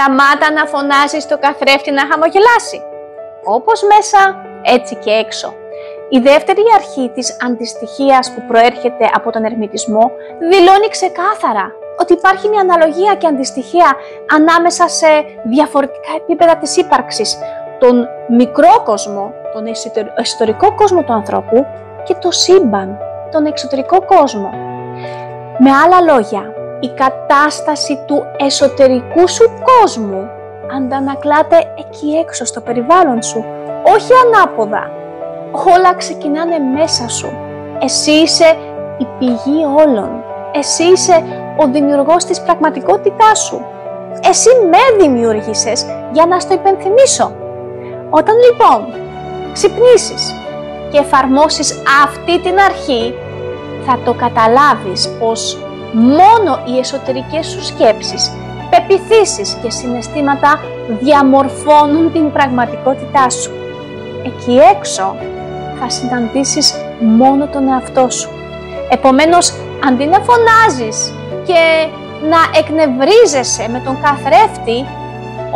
Σταμάτα να φωνάζεις το καθρέφτη να χαμογελάσει. Όπως μέσα, έτσι και έξω. Η δεύτερη αρχή της αντιστοιχίας που προέρχεται από τον ερμητισμό δηλώνει ξεκάθαρα ότι υπάρχει μια αναλογία και αντιστοιχία ανάμεσα σε διαφορετικά επίπεδα της ύπαρξης. Τον μικρό κόσμο, τον εσωτερικό κόσμο του ανθρώπου και το σύμπαν, τον εξωτερικό κόσμο. Με άλλα λόγια, η κατάσταση του εσωτερικού σου κόσμου αντανακλάται εκεί έξω στο περιβάλλον σου, όχι ανάποδα. Όλα ξεκινάνε μέσα σου. Εσύ είσαι η πηγή όλων. Εσύ είσαι ο δημιουργός της πραγματικότητάς σου. Εσύ με δημιούργησες για να στο υπενθυμίσω. Όταν λοιπόν ξυπνήσεις και εφαρμόσεις αυτή την αρχή, θα το καταλάβεις πως μόνο οι εσωτερικές σου σκέψεις, πεποιθήσεις και συναισθήματα διαμορφώνουν την πραγματικότητά σου. Εκεί έξω θα συναντήσεις μόνο τον εαυτό σου. Επομένως, αντί να φωνάζεις και να εκνευρίζεσαι με τον καθρέφτη,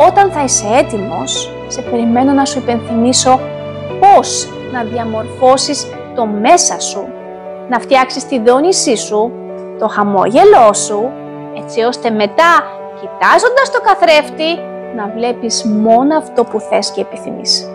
όταν θα είσαι έτοιμος, σε περιμένω να σου υπενθυμίσω πώς να διαμορφώσεις το μέσα σου, να φτιάξεις τη δόνησή σου, το χαμόγελό σου, έτσι ώστε μετά, κοιτάζοντας το καθρέφτη, να βλέπεις μόνο αυτό που θες και επιθυμείς.